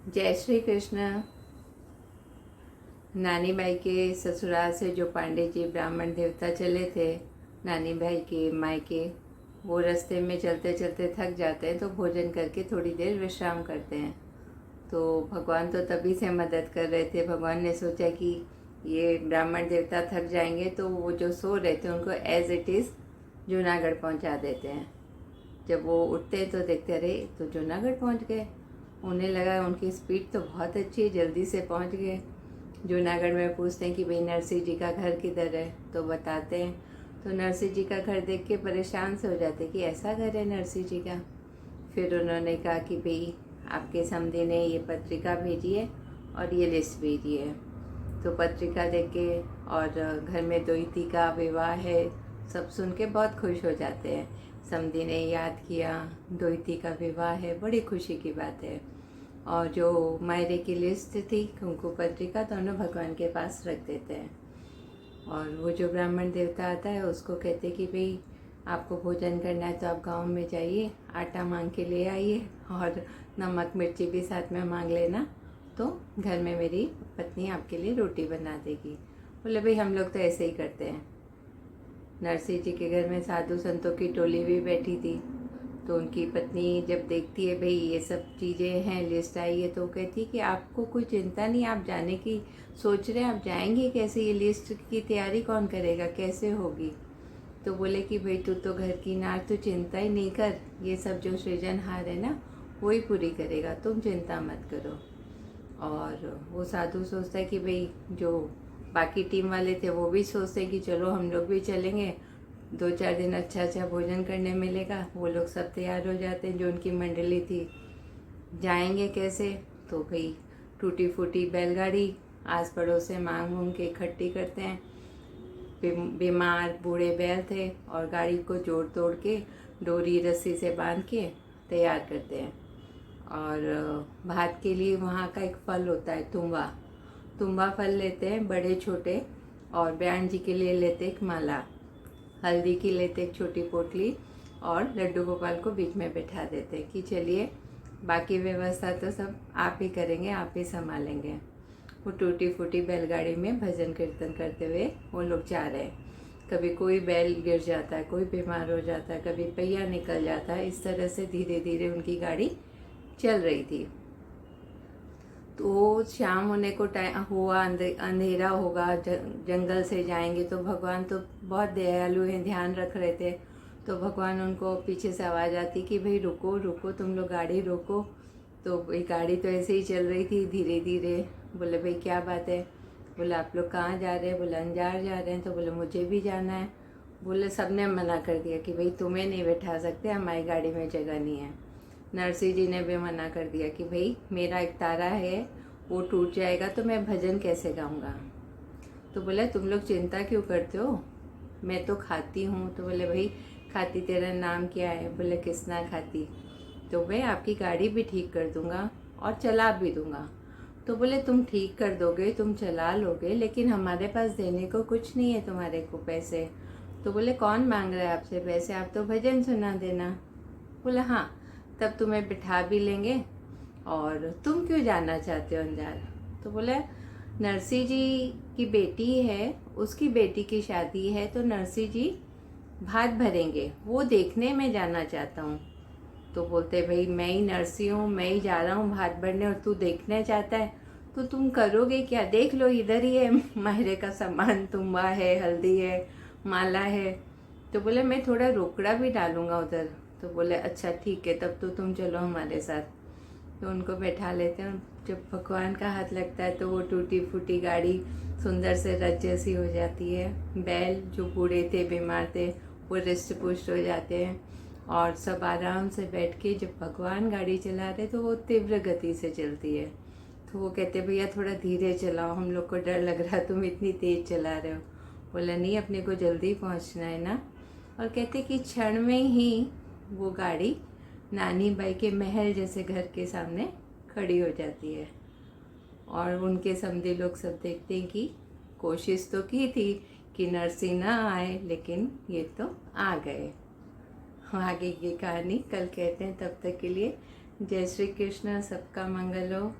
जय श्री कृष्ण। नानी भाई के ससुराल से जो पांडे जी ब्राह्मण देवता चले थे नानी भाई के मायके, वो रास्ते में चलते चलते थक जाते हैं तो भोजन करके थोड़ी देर विश्राम करते हैं। तो भगवान तो तभी से मदद कर रहे थे। भगवान ने सोचा कि ये ब्राह्मण देवता थक जाएंगे तो वो जो सो रहे थे उनको एज इट इज़ जूनागढ़ पहुंचा देते हैं। जब वो उठते हैं तो देखते रहे तो जूनागढ़ पहुंच गए। उन्हें लगा उनकी स्पीड तो बहुत अच्छी है, जल्दी से पहुंच गए। जूनागढ़ में पूछते हैं कि भाई नरसिंह जी का घर किधर है, तो बताते हैं। तो नरसिंह जी का घर देख के परेशान से हो जाते कि ऐसा घर है नरसिंह जी का। फिर उन्होंने कहा कि भाई आपके समधी ने ये पत्रिका भेजी है और ये लिस्ट भेजी है। तो पत्रिका देख के और घर में द्वैती का विवाह है, सब सुन के बहुत खुश हो जाते हैं। समधी ने याद किया, द्वैती का विवाह है, बड़ी खुशी की बात है। और जो मायरे की लिस्ट थी, कुंकु पत्रिका, दोनों भगवान के पास रख देते हैं। और वो जो ब्राह्मण देवता आता है उसको कहते कि भाई आपको भोजन करना है तो आप गांव में जाइए, आटा मांग के ले आइए और नमक मिर्ची भी साथ में मांग लेना, तो घर में मेरी पत्नी आपके लिए रोटी बना देगी। बोले भाई हम लोग तो ऐसे ही करते हैं। नरसिंह जी के घर में साधु संतों की टोली भी बैठी थी। तो उनकी पत्नी जब देखती है भाई ये सब चीज़ें हैं, लिस्ट आई है, तो कहती है कि आपको कोई चिंता नहीं, आप जाने की सोच रहे हैं, आप जाएंगे कैसे, ये लिस्ट की तैयारी कौन करेगा, कैसे होगी। तो बोले कि भाई तू तो घर की नार, तू चिंता ही नहीं कर, ये सब जो सृजनहार है ना वही पूरी करेगा, तुम चिंता मत करो। और वो साधु सोचता है कि भाई जो बाकी टीम वाले थे वो भी सोचते हैं कि चलो हम लोग भी चलेंगे, 2-4 दिन अच्छा भोजन करने मिलेगा। वो लोग सब तैयार हो जाते हैं, जो उनकी मंडली थी। जाएंगे कैसे, तो भाई टूटी फूटी बैलगाड़ी आस पड़ोस से मांग मूंग के इकट्ठी करते हैं। बीमार बूढ़े बैल थे और गाड़ी को जोड़ तोड़ के डोरी रस्सी से बांध के तैयार करते हैं। और भात के लिए वहाँ का एक फल होता है तुम्बा, तुम्बा फल लेते हैं बड़े छोटे। और ब्यान जी के लिए लेते एक माला, हल्दी की लेते एक छोटी पोटली, और लड्डू गोपाल को बीच में बैठा देते कि चलिए बाकी व्यवस्था तो सब आप ही करेंगे, आप ही संभालेंगे। वो टूटी फूटी बैलगाड़ी में भजन कीर्तन करते हुए वो लोग जा रहे हैं। कभी कोई बैल गिर जाता है, कोई बीमार हो जाता है, कभी पहिया निकल जाता है। इस तरह से धीरे धीरे उनकी गाड़ी चल रही थी। तो शाम होने को टाइम हुआ, अंधेरा होगा, जंगल से जाएंगे। तो भगवान तो बहुत दयालु हैं, ध्यान रख रहे थे। तो भगवान उनको पीछे से आवाज़ आती कि भाई रुको रुको, तुम लोग गाड़ी रोको। तो भाई गाड़ी तो ऐसे ही चल रही थी धीरे धीरे। बोले भाई क्या बात है, बोले आप लोग कहाँ जा रहे हैं, बोले अंजार जा रहे हैं। तो बोले मुझे भी जाना है। बोले सबने मना कर दिया कि भाई तुम्हें नहीं बैठा सकते, हमारी गाड़ी में जगह नहीं है। नरसिंह जी ने भी मना कर दिया कि भाई मेरा एक तारा है, वो टूट जाएगा तो मैं भजन कैसे गाऊंगा। तो बोले तुम लोग चिंता क्यों करते हो, मैं तो खाती हूँ। तो बोले भाई खाती तेरा नाम क्या है, बोले किसना खाती। तो मैं आपकी गाड़ी भी ठीक कर दूंगा और चला भी दूंगा। तो बोले तुम ठीक कर दोगे, तुम चला लोगे, लेकिन हमारे पास देने को कुछ नहीं है तुम्हारे को पैसे। तो बोले कौन मांग रहा है आपसे पैसे, आप तो भजन सुना देना। बोले हाँ, तब तुम्हें बिठा भी लेंगे। और तुम क्यों जाना चाहते हो अंजार। तो बोले नरसिंह जी की बेटी है, उसकी बेटी की शादी है, तो नरसिंह जी भात भरेंगे, वो देखने में जाना चाहता हूँ। तो बोलते भाई मैं ही नरसिंह हूँ, मैं ही जा रहा हूँ भात भरने और तू देखने चाहता है, तो तुम करोगे क्या, देख लो इधर ही है मायरे का सामान, तुम्बा है, हल्दी है, माला है। तो बोले मैं थोड़ा रोकड़ा भी डालूंगा उधर। तो बोले अच्छा ठीक है, तब तो तुम चलो हमारे साथ। तो उनको बैठा लेते हैं। जब भगवान का हाथ लगता है तो वो टूटी फूटी गाड़ी सुंदर से रथ जैसी हो जाती है। बैल जो बूढ़े थे, बीमार थे, वो रिष्ट पुष्ट हो जाते हैं। और सब आराम से बैठ के, जब भगवान गाड़ी चला रहे तो वो तीव्र गति से चलती है। तो वो कहते भैया थोड़ा धीरे चलाओ, हम लोग को डर लग रहा है, तुम इतनी तेज चला रहे हो। बोला नहीं, अपने को जल्दी पहुंचना है ना। और कहते कि क्षण में ही वो गाड़ी नानी बाई के महल जैसे घर के सामने खड़ी हो जाती है। और उनके समधी लोग सब देखते हैं कि कोशिश तो की थी कि नरसिंह ना आए, लेकिन ये तो आ गए। आगे की कहानी कल कहते हैं, तब तक के लिए जय श्री कृष्ण, सबका मंगल हो।